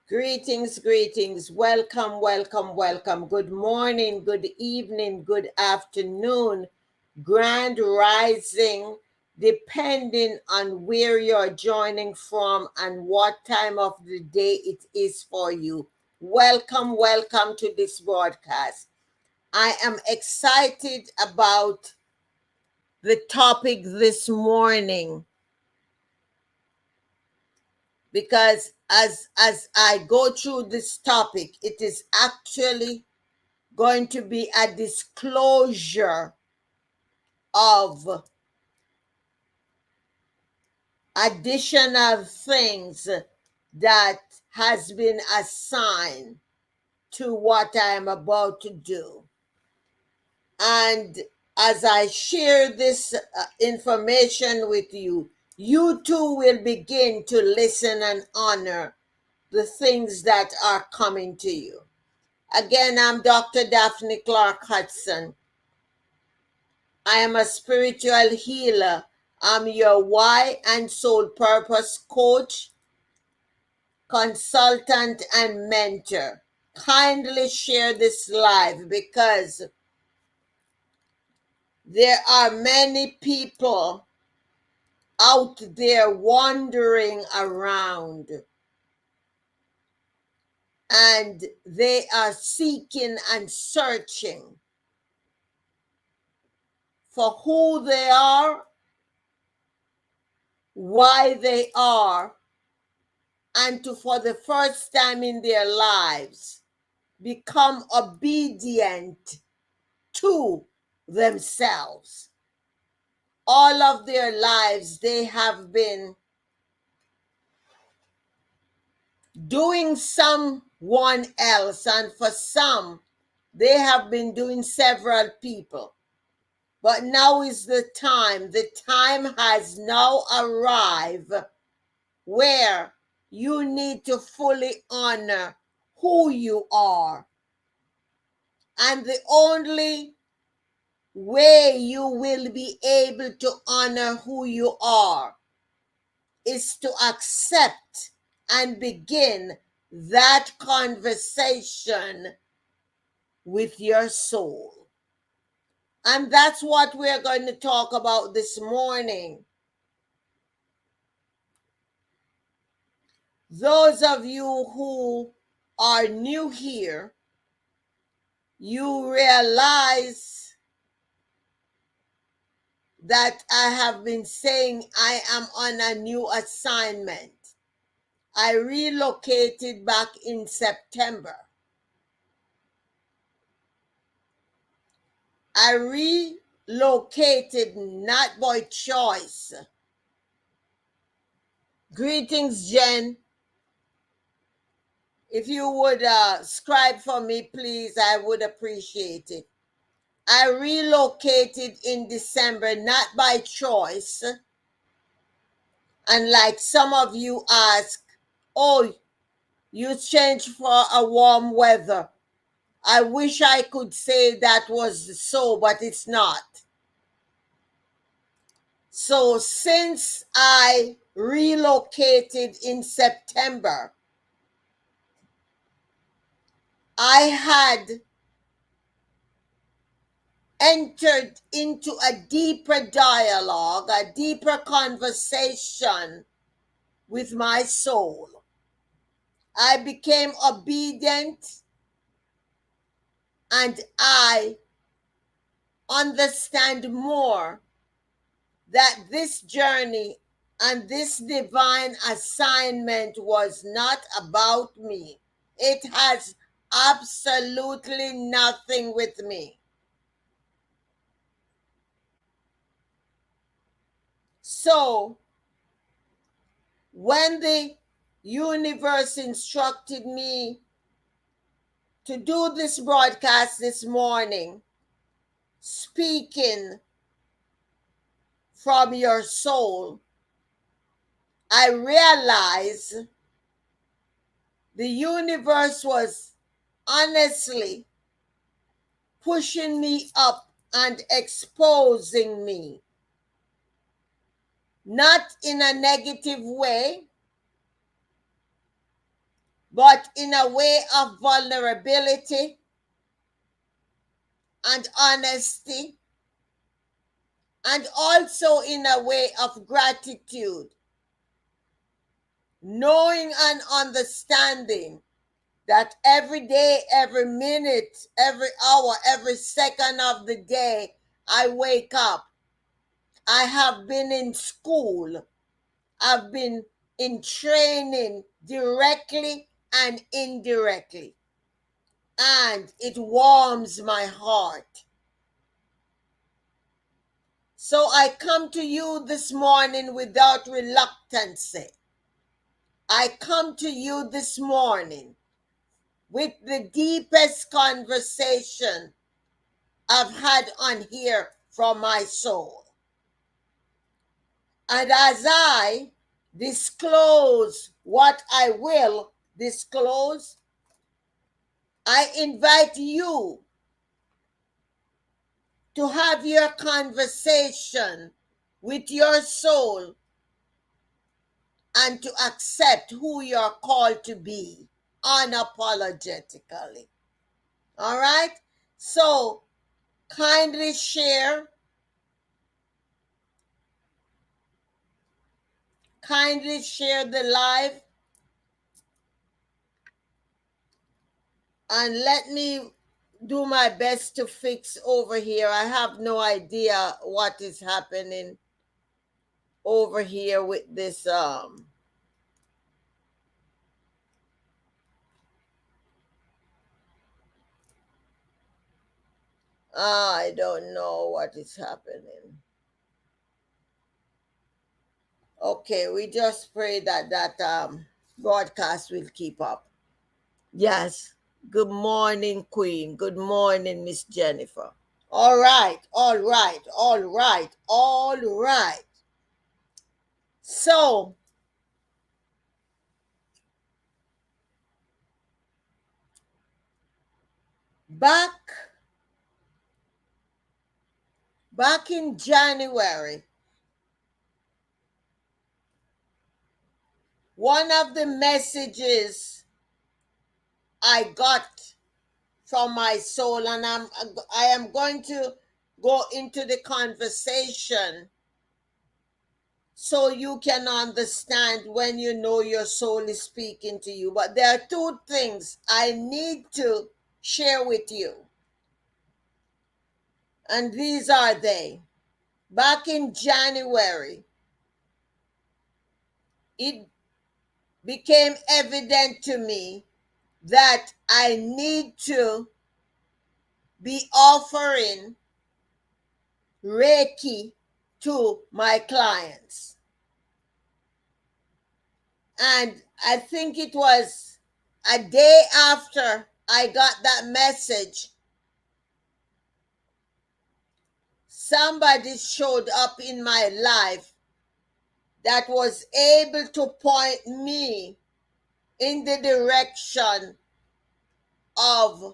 Greetings, greetings. Welcome, welcome, welcome. Good morning, good evening, good afternoon, grand rising, depending on where you're joining from and what time of the day it is for you. Welcome, welcome to this broadcast. I am excited about the topic this morning because as I go through this topic, it is actually going to be a disclosure of additional things that has been assigned to what I am about to do. And as I share this information with you, you too will begin to listen and honor the things that are coming to you. Again, I'm Dr. Daphne Clarke-Hudson. I am a spiritual healer. I'm your why and soul purpose coach, consultant, and mentor. Kindly share this live because there are many people out there wandering around and they are seeking and searching for who they are, why they are, and to, for the first time in their lives, become obedient to themselves. All of their lives, they have been doing someone else, and for some, they have been doing several people. But now is the time. The time has now arrived where you need to fully honor who you are. And the only way you will be able to honor who you are is to accept and begin that conversation with your soul. And that's what we're going to talk about this morning. Those of you who are new here, you realize that I have been saying I am on a new assignment. I relocated back in September. I relocated not by choice. Greetings, Jen. If you would scribe for me, please, I would appreciate it. I relocated in December, not by choice. And like some of you ask, oh, you changed for a warm weather. I wish I could say that was so, but it's not. So since I relocated in September, I had entered into a deeper dialogue, a deeper conversation with my soul. I became obedient and I understand more that this journey and this divine assignment was not about me. It has absolutely nothing with me. So, when the universe instructed me to do this broadcast this morning, speaking from your soul, I realized the universe was honestly pushing me up and exposing me. Not in a negative way, but in a way of vulnerability and honesty, and also in a way of gratitude, knowing and understanding that every day, every minute, every hour, every second of the day I wake up, I have been in school, I've been in training directly and indirectly, and it warms my heart. So I come to you this morning without reluctance. I come to you this morning with the deepest conversation I've had on here from my soul. And as I disclose what I will disclose, I invite you to have your conversation with your soul and to accept who you're called to be unapologetically. All right? So kindly share, the live, and let me do my best to fix over here. I have no idea what is happening over here with this I don't know what is happening. Okay, we just pray that broadcast will keep up. Yes. Good morning, Queen. Good morning, Miss Jennifer. All right, all right, all right, all right. So, back in January, one of the messages I got from my soul, and I am going to go into the conversation so you can understand when you know your soul is speaking to you. But there are two things I need to share with you, and these are they. Back in January, it became evident to me that I need to be offering Reiki to my clients. And I think it was a day after I got that message, somebody showed up in my life that was able to point me in the direction of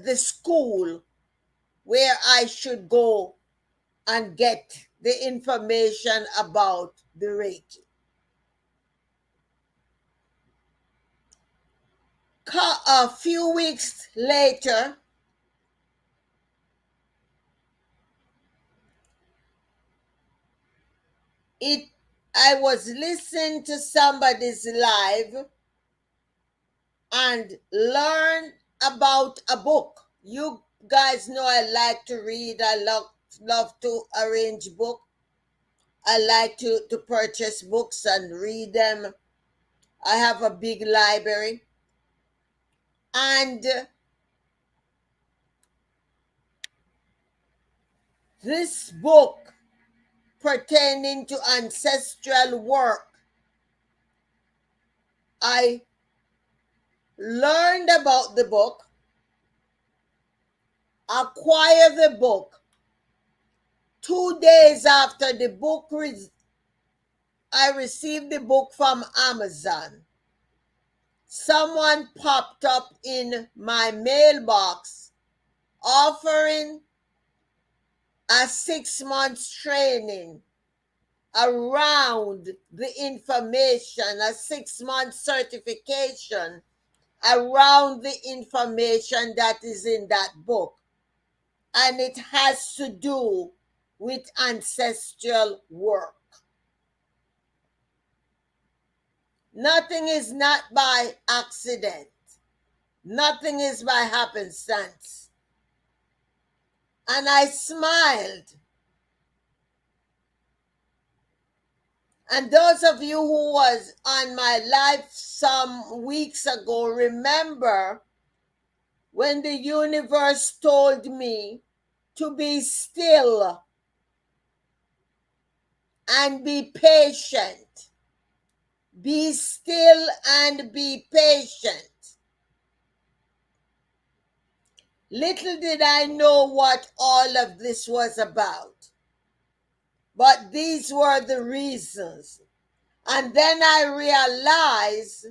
the school where I should go and get the information about the Reiki. A few weeks later, I was listening to somebody's live and learned about a book. You guys know I like to read. I love to arrange books. I like to purchase books and read them. I have a big library. And this book pertaining to ancestral work, I learned about the book, acquired the book. 2 days after the book, I received the book from Amazon. Someone popped up in my mailbox offering a 6 months training around the information, a 6-month certification around the information that is in that book. And it has to do with ancestral work. Nothing is not by accident. Nothing is by happenstance. And I smiled. And those of you who was on my live some weeks ago remember when the universe told me to be still and be patient. Be still and be patient. Little did I know what all of this was about. But these were the reasons. And then I realized,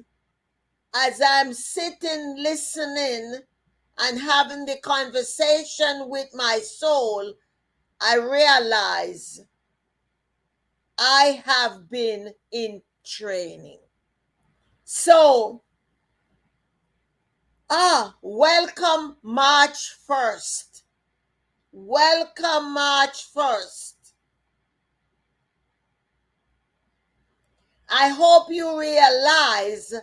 as I'm sitting, listening, and having the conversation with my soul, I realize I have been in training. So, welcome March 1st. Welcome March 1st. I hope you realize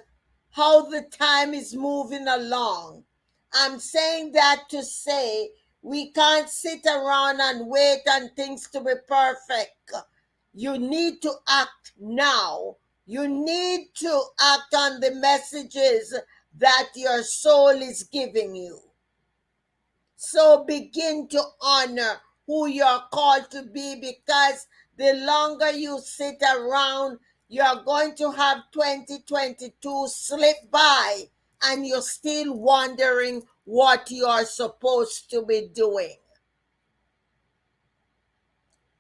how the time is moving along. I'm saying that to say we can't sit around and wait on things to be perfect. You need to act now. You need to act on the messages that your soul is giving you. So begin to honor who you're called to be, because the longer you sit around, you're going to have 2022 slip by and you're still wondering what you're supposed to be doing.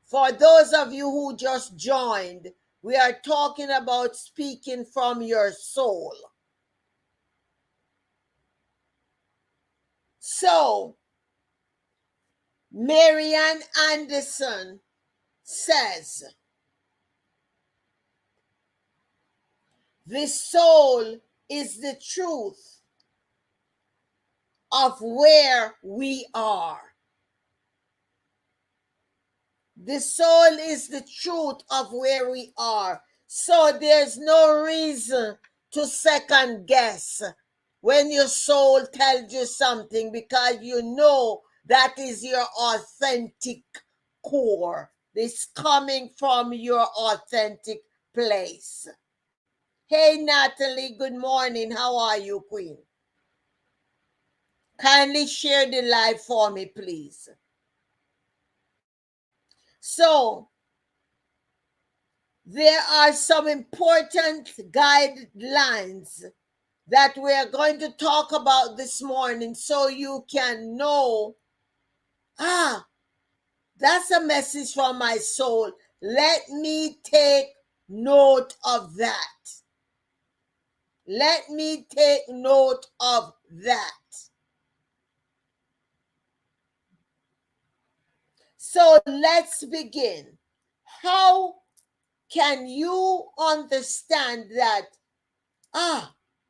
For those of you who just joined, we are talking about speaking from your soul. So, Marianne Anderson says, the soul is the truth of where we are. The soul is the truth of where we are. So there's no reason to second guess when your soul tells you something, because you know that is your authentic core. It's coming from your authentic place. Hey, Natalie, good morning. How are you, Queen? Kindly share the live for me, please. So, there are some important guidelines that we are going to talk about this morning so you can know, that's a message from my soul. Let me take note of that. Let me take note of that. So let's begin. How can you understand that,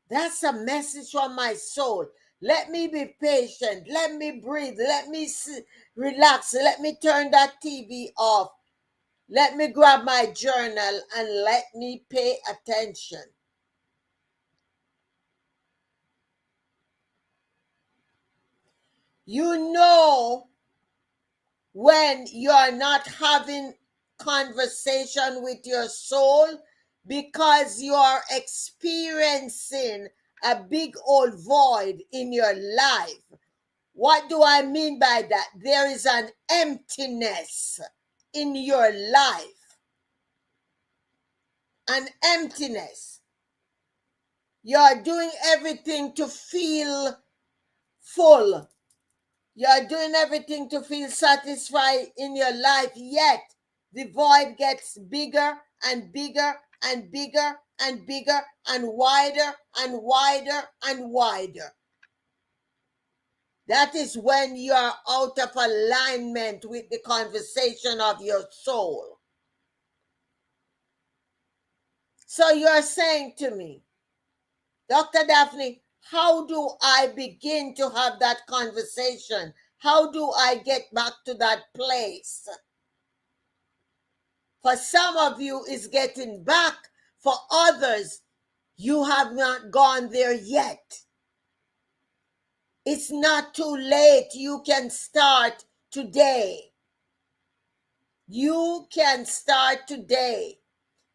that's a message from my soul? Let me be patient. Let me breathe. Let me relax. Let me turn that TV off. Let me grab my journal and let me pay attention. You know when you're not having conversation with your soul because you are experiencing a big old void in your life. What do I mean by that? There is an emptiness in your life. An emptiness. You're doing everything to feel full. You're doing everything to feel satisfied in your life, yet the void gets bigger and bigger and bigger and bigger and wider and wider and wider. That is when you're out of alignment with the conversation of your soul. So you're saying to me, Dr. Daphne, how do I begin to have that conversation? How do I get back to that place? For some of you, it's getting back. For others, you have not gone there yet. It's not too late. You can start today. You can start today.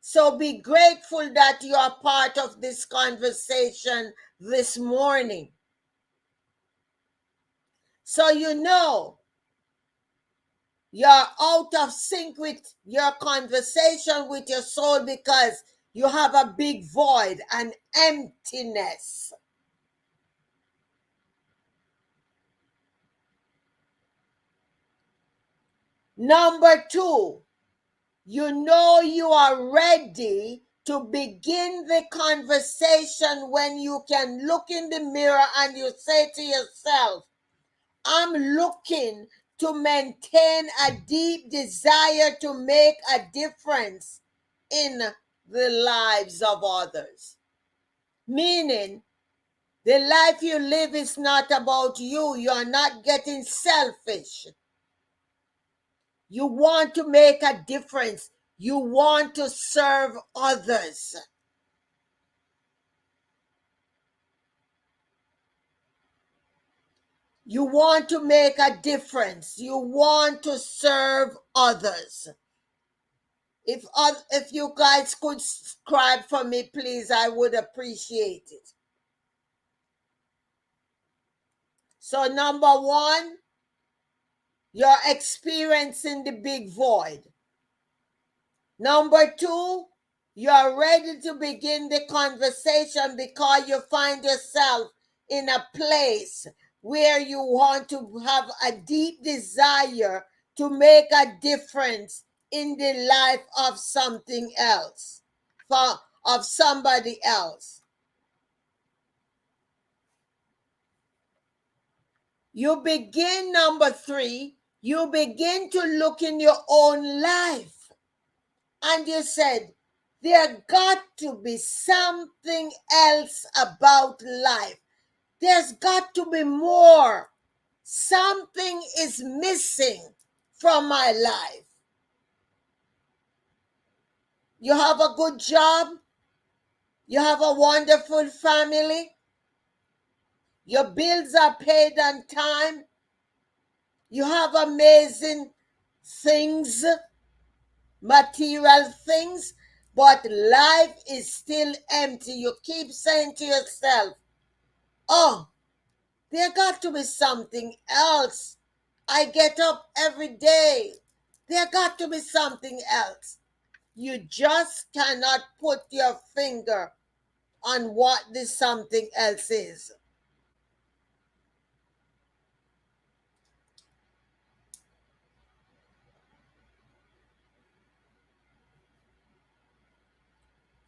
So be grateful that you are part of this conversation this morning. So you know you're out of sync with your conversation with your soul because you have a big void, an emptiness. Number 2, you know you are ready to begin the conversation when you can look in the mirror and you say to yourself, I'm looking to maintain a deep desire to make a difference in the lives of others. Meaning, the life you live is not about you. You're not getting selfish. You want to make a difference. You want to serve others. You want to make a difference. You want to serve others. If you guys could subscribe for me, please, I would appreciate it. So number 1, you're experiencing the big void. Number 2, you're ready to begin the conversation because you find yourself in a place where you want to have a deep desire to make a difference in the life of something else, of somebody else. You begin, number 3, you begin to look in your own life. And you said, there got to be something else about life. There's got to be more. Something is missing from my life. You have a good job. You have a wonderful family. Your bills are paid on time. You have amazing things, material things, but life is still empty. You keep saying to yourself, oh, there got to be something else. I get up every day. There got to be something else. You just cannot put your finger on what this something else is.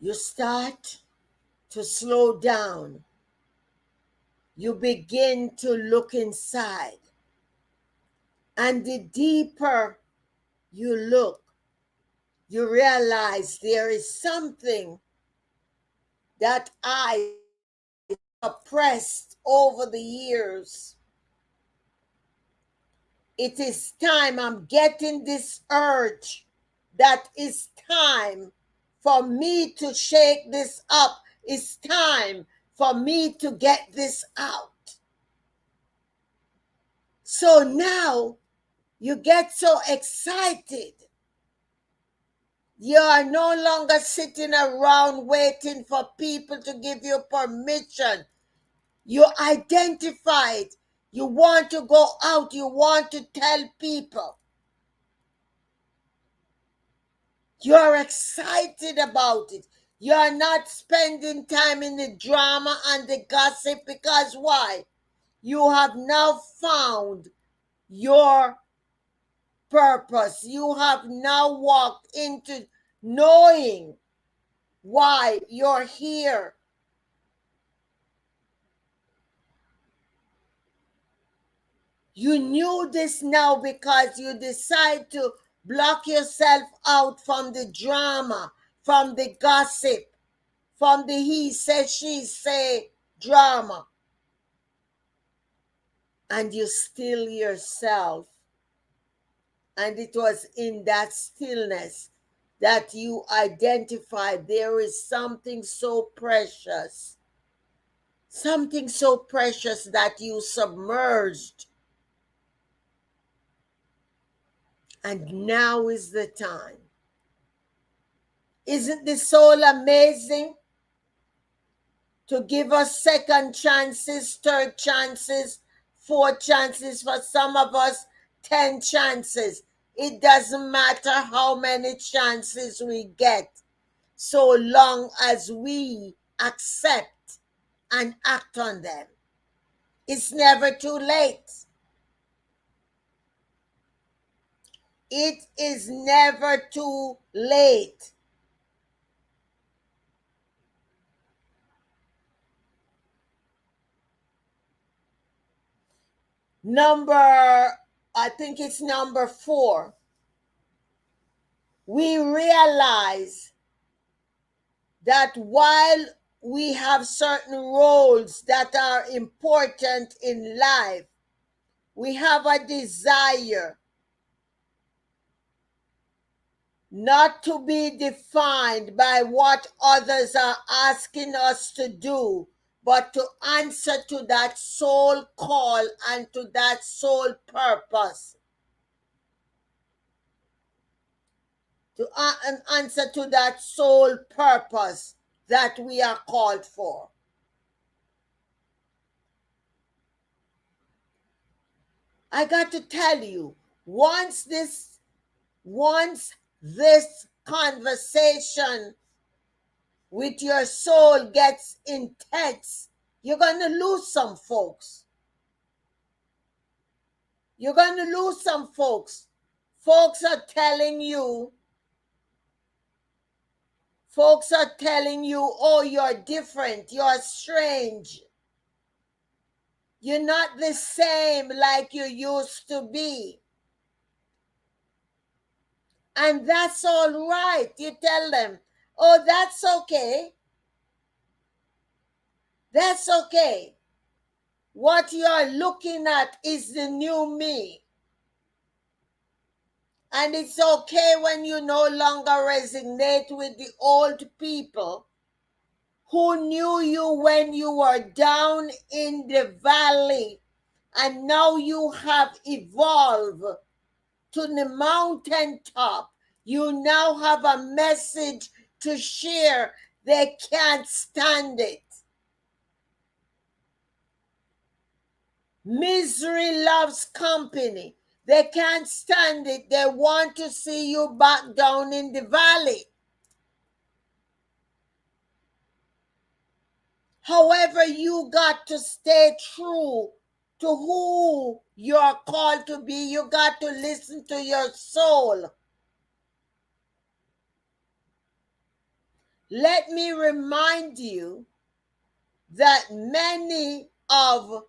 You start to slow down. You begin to look inside. And the deeper you look, you realize there is something that I suppressed over the years. It is time. I'm getting this urge that it's time for me to shake this up. It's time for me to get this out. So now you get so excited. You are no longer sitting around waiting for people to give you permission. You identified. You want to go out. You want to tell people. You're excited about it. You're not spending time in the drama and the gossip because why? You have now found your purpose. You have now walked into knowing why you're here. You knew this now because you decide to block yourself out from the drama, from the gossip. from the he say, she say drama. And you still yourself. And it was in that stillness that you identified there is something so precious. Something so precious that you submerged. And now is the time. Isn't the soul amazing? To give us second chances, third chances, fourth chances, for some of us, 10 chances. It doesn't matter how many chances we get, so long as we accept and act on them. It's never too late. It is never too late. I think it's number 4. We realize that while we have certain roles that are important in life, we have a desire not to be defined by what others are asking us to do, but to answer to that soul call and to that soul purpose. To answer to that soul purpose that we are called for. I got to tell you, once this conversation with your soul gets intense, you're going to lose some folks. You're going to lose some folks. Folks are telling you, oh, you're different, you're strange. You're not the same like you used to be. And that's all right. You tell them, oh, that's okay. That's okay. What you're looking at is the new me. And it's okay when you no longer resonate with the old people who knew you when you were down in the valley. And now you have evolved to the mountaintop. You now have a message to share. They can't stand it. Misery loves company. They can't stand it. They want to see you back down in the valley. However, you got to stay true to who you're called to be. You got to listen to your soul. Let me remind you that many of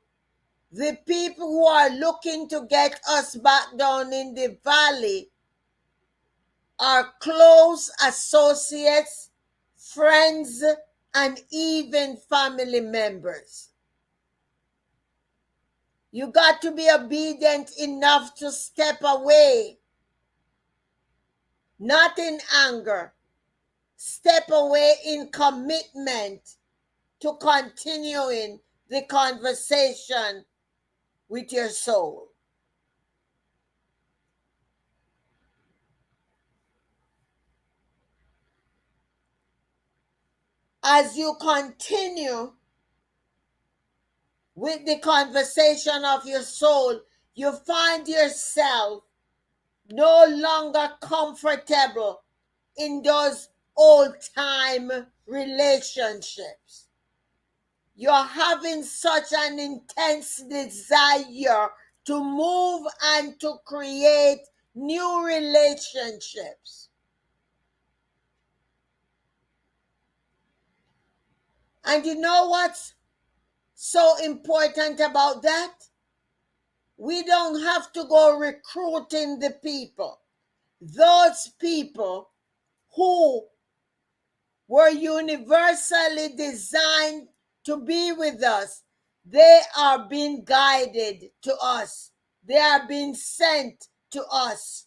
the people who are looking to get us back down in the valley are close associates, friends, and even family members. You got to be obedient enough to step away, not in anger. Step away in commitment to continuing the conversation with your soul. As you continue with the conversation of your soul, you find yourself no longer comfortable in those old-time relationships. You're having such an intense desire to move and to create new relationships. And you know what's so important about that? We don't have to go recruiting the people. Those people who were universally designed to be with us. They are being guided to us. They are being sent to us.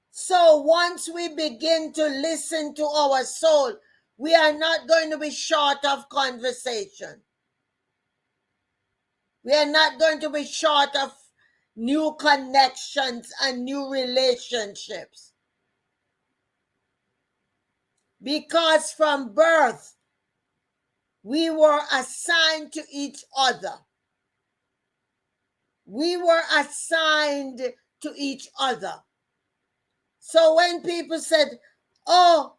So once we begin to listen to our soul, we are not going to be short of conversation. We are not going to be short of new connections and new relationships. Because from birth, we were assigned to each other. We were assigned to each other. So when people said, oh,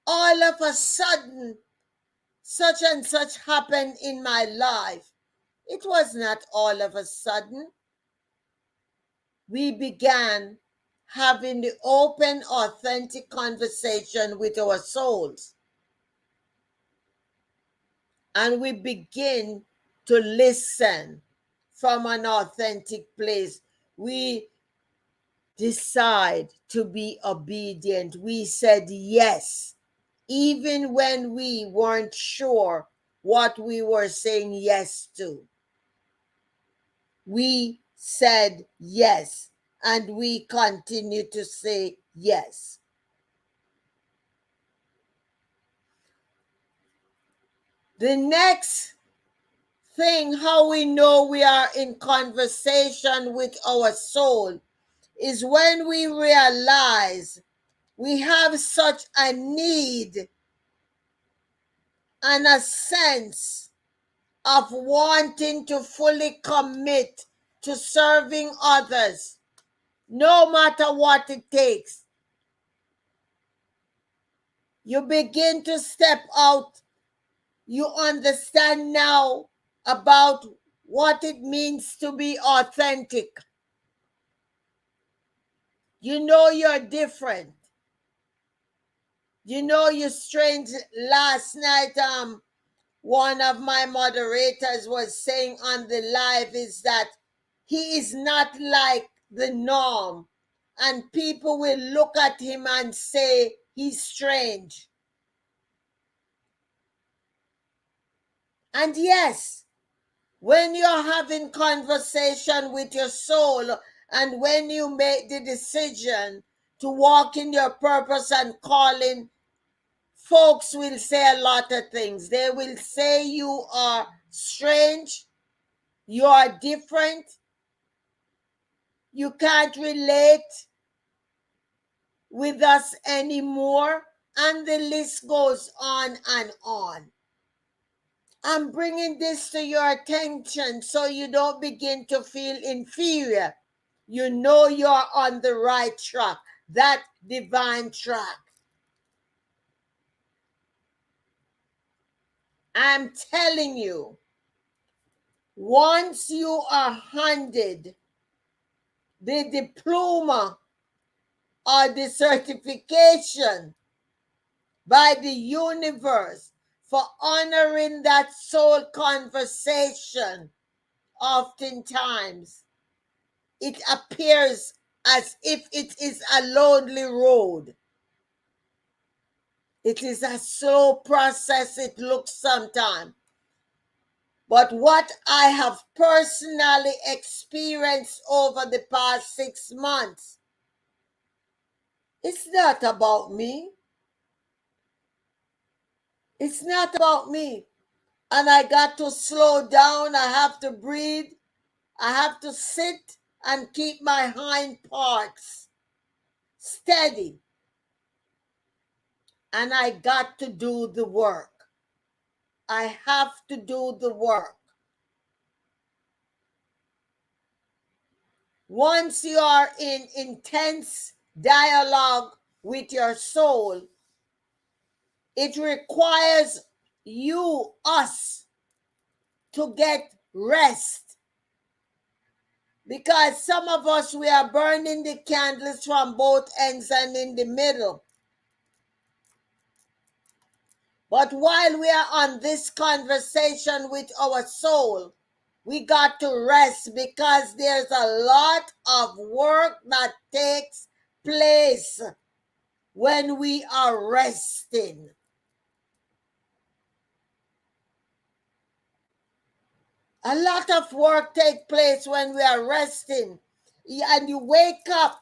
all of a sudden, such and such happened in my life, it was not all of a sudden. We began having the open, authentic conversation with our souls. And we begin to listen from an authentic place. We decide to be obedient. We said yes, even when we weren't sure what we were saying yes to. We said yes, and we continue to say yes. The next thing, how we know we are in conversation with our soul, is when we realize we have such a need and a sense of wanting to fully commit to serving others, no matter what it takes. You begin to step out. You understand now about what it means to be authentic. You know you're different. You know you're strange. Last night, one of my moderators was saying on the live is that he is not like the norm, and people will look at him and say he's strange. And yes, when you're having conversation with your soul, and when you make the decision to walk in your purpose and calling, folks will say a lot of things. They will say you are strange, you are different, you can't relate with us anymore, and the list goes on and on. I'm bringing this to your attention so you don't begin to feel inferior. You know you're on the right track, that divine track. I'm telling you, once you are handed the diploma or the certification by the universe for honoring that soul conversation, oftentimes it appears as if it is a lonely road. It is a slow process, it looks sometimes. But what I have personally experienced over the past 6 months, it's not about me. It's not about me. And I got to slow down. I have to breathe. I have to sit and keep my hind parts steady. And I got to do the work. I have to do the work. Once you are in intense dialogue with your soul, it requires you, us, to get rest. Because some of us, we are burning the candles from both ends and in the middle. But while we are on this conversation with our soul, we got to rest because there's a lot of work that takes place. when we are resting. A lot of work takes place when we are resting. And you wake up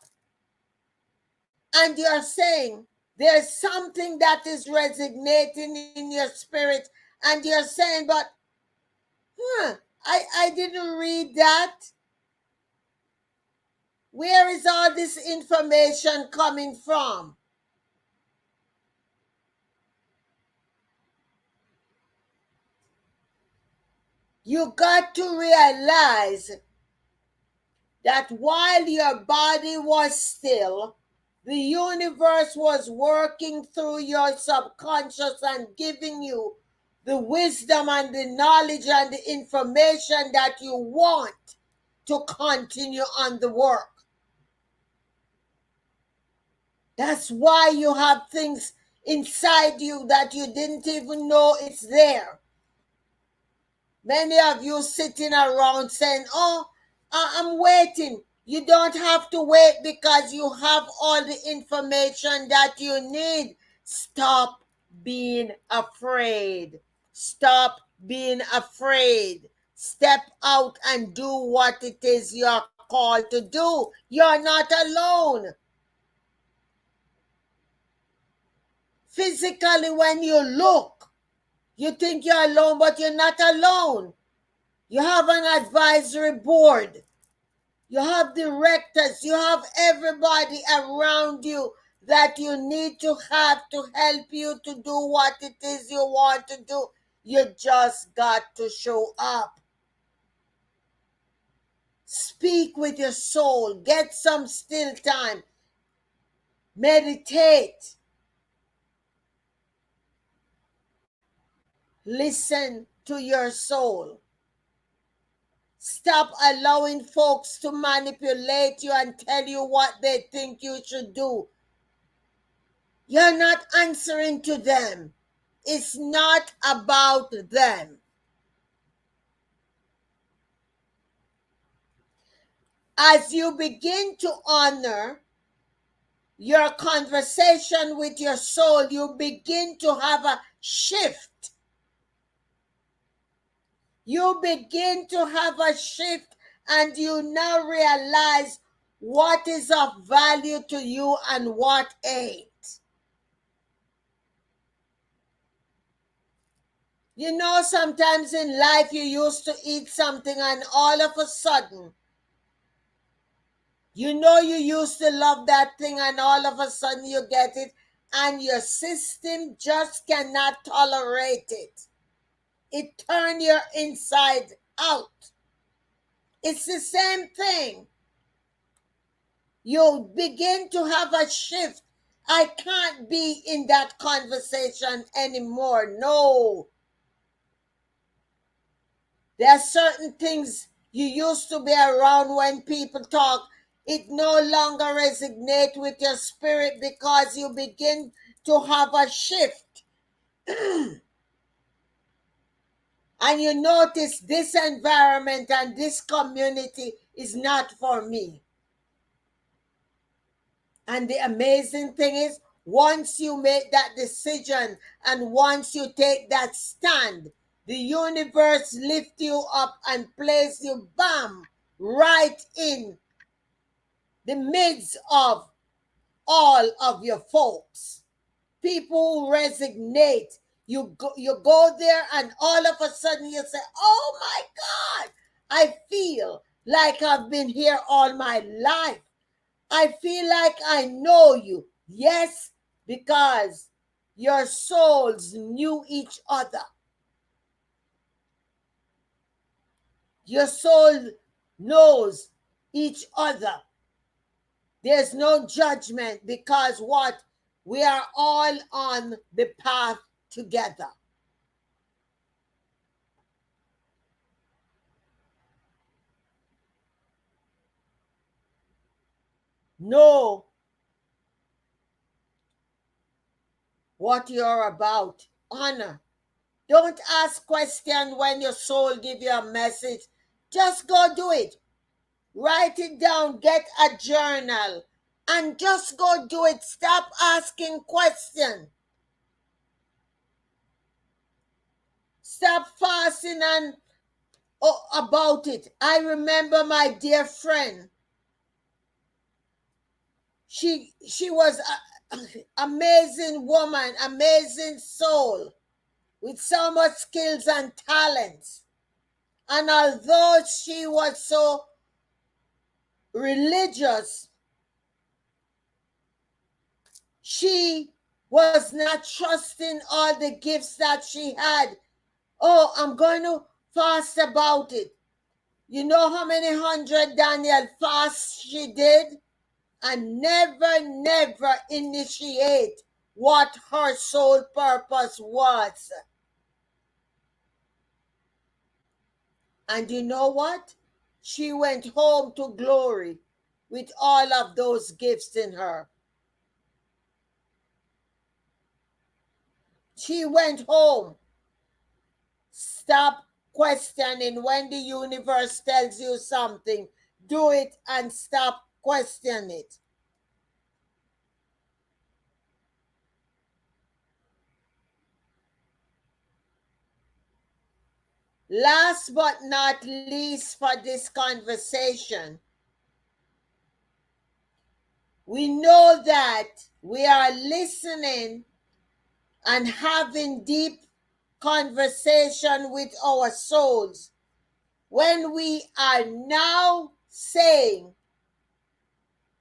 and you're saying, there's something that is resonating in your spirit, and you're saying, but I didn't read that. Where is all this information coming from? You got to realize that while your body was still, the universe was working through your subconscious and giving you the wisdom and the knowledge and the information that you want to continue on the work. That's why you have things inside you that you didn't even know it's there. Many of you sitting around saying, oh, I'm waiting. You don't have to wait because you have all the information that you need. Stop being afraid. Stop being afraid. Step out and do what it is you're called to do. You're not alone. Physically, when you look, you think you're alone, but you're not alone. You have an advisory board. You have directors. You have everybody around you that you need to have to help you to do what it is you want to do. You just got to show up. Speak with your soul. Get some still time. Meditate. Listen to your soul. Stop allowing folks to manipulate you and tell you what they think you should do. You're not answering to them. It's not about them. As you begin to honor your conversation with your soul, you begin to have a shift. You begin to have a shift, and you now realize what is of value to you and what ain't. You know, sometimes in life you used to eat something and all of a sudden, you know you used to love that thing and all of a sudden you get it and your system just cannot tolerate it. It turns your inside out. It's the same thing. You begin to have a shift. I can't be in that conversation anymore. No. There are certain things you used to be around when people talk. It no longer resonates with your spirit because you begin to have a shift. And you notice this environment and this community is not for me. And the amazing thing is, once you make that decision and once you take that stand, the universe lift you up and place you, bam, right in the midst of all of your folks. People who resonate. You go there and all of a sudden you say, oh my God, I feel like I've been here all my life. I feel like I know you. Yes, because your souls knew each other. Your soul knows each other. There's no judgment because what? We are all on the path together. Know what you're about. Honor. Don't ask questions when your soul give you a message. Just go do it. Write it down. Get a journal and just go do it. Stop asking questions. Stop fussing and about it. I remember my dear friend. She was an amazing woman, amazing soul with so much skills and talents. And although she was so religious, she was not trusting all the gifts that she had. Oh, I'm going to fast about it. You know how many 100 Daniel fasts she did? And never initiate what her sole purpose was. And you know what? She went home to glory with all of those gifts in her. She went home. Stop questioning. When the universe tells you something, do it and stop questioning it. Last but not least for this conversation, we know that we are listening and having deep conversation with our souls when we are now saying,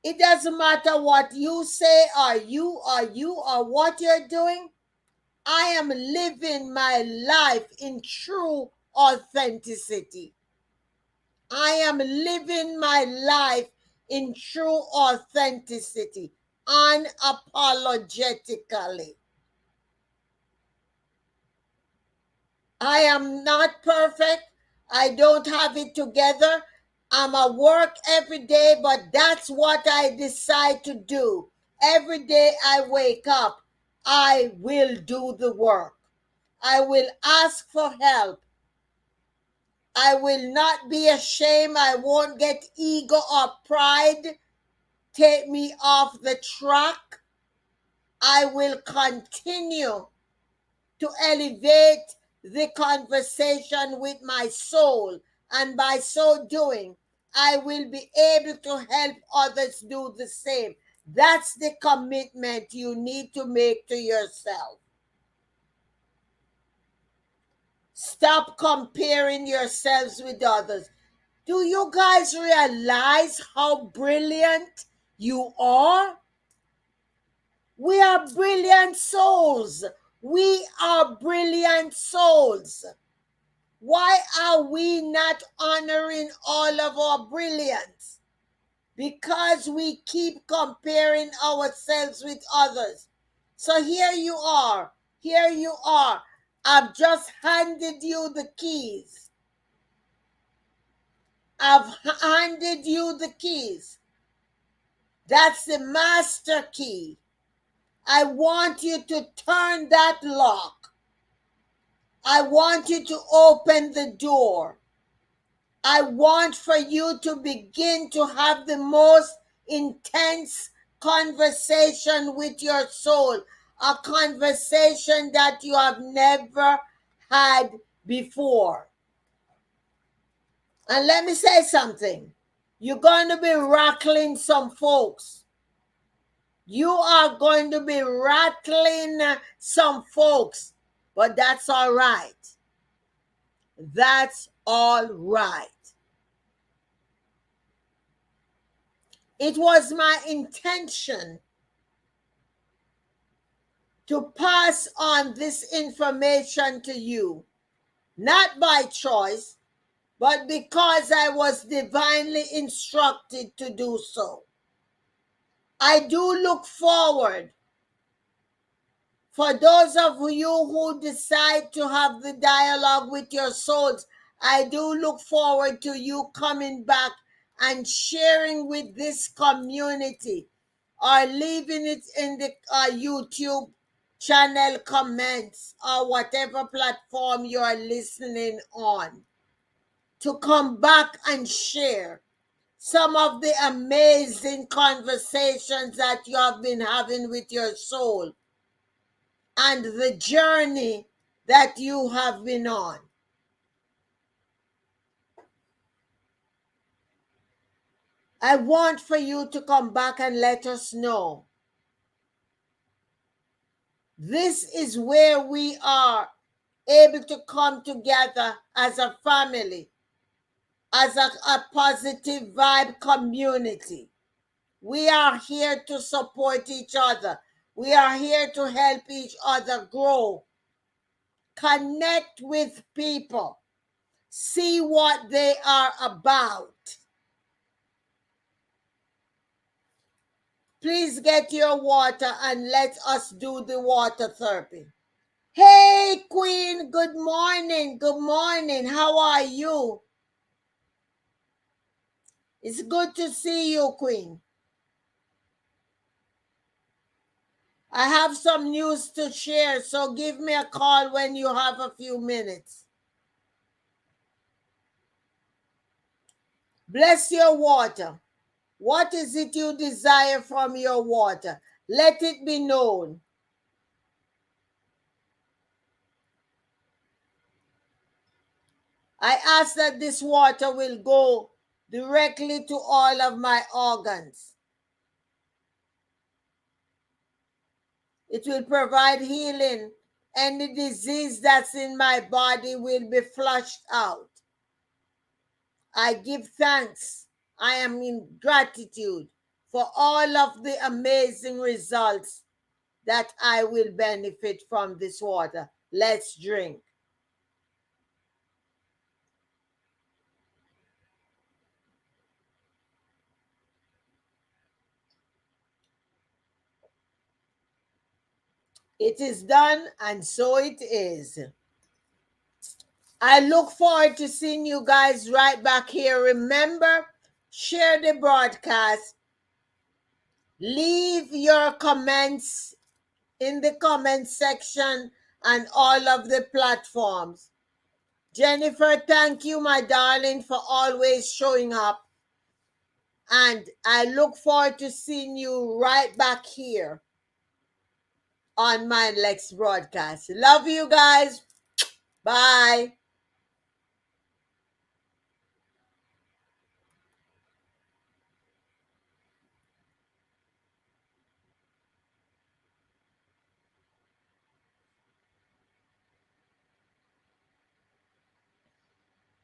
it doesn't matter what you say or what you're doing. I am living my life in true authenticity. I am living my life in true authenticity, unapologetically. I am not perfect. I don't have it together. I'm at work every day, but that's what I decide to do. Every day I wake up, I will do the work. I will ask for help. I will not be ashamed. I won't get ego or pride take me off the track. I will continue to elevate the conversation with my soul. And by so doing, I will be able to help others do the same. That's the commitment you need to make to yourself. Stop comparing yourselves with others. Do you guys realize how brilliant you are? We are brilliant souls. We are brilliant souls. Why are we not honoring all of our brilliance? Because we keep comparing ourselves with others. So here you are. Here you are. I've just handed you the keys. I've handed you the keys. That's the master key. I want you to turn that lock. I want you to open the door. I want for you to begin to have the most intense conversation with your soul, a conversation that you have never had before. And let me say something. You're going to be rattling some folks. You are going to be rattling some folks, but that's all right. That's all right. It was my intention to pass on this information to you, not by choice, but because I was divinely instructed to do so. I do look forward for those of you who decide to have the dialogue with your souls. I do look forward to you coming back and sharing with this community or leaving it in the YouTube channel comments or whatever platform you are listening on, to come back and share some of the amazing conversations that you have been having with your soul and the journey that you have been on. I want for you to come back and let us know. This is where we are able to come together as a family, as a positive vibe community. We are here to support each other. We are here to help each other grow. Connect with people. See what they are about. Please get your water and let us do the water therapy. Hey, Queen, good morning. Good morning. How are you? It's good to see you, Queen. I have some news to share, so give me a call when you have a few minutes. Bless your water. What is it you desire from your water? Let it be known. I ask that this water will go directly to all of my organs. It will provide healing. Any disease that's in my body will be flushed out. I give thanks. I am in gratitude for all of the amazing results that I will benefit from this water. Let's drink. It is done, and so it is. I look forward to seeing you guys right back here. Remember, share the broadcast. Leave your comments in the comment section and all of the platforms. Jennifer, thank you, my darling, for always showing up. And I look forward to seeing you right back here on my next broadcast. Love you guys. Bye.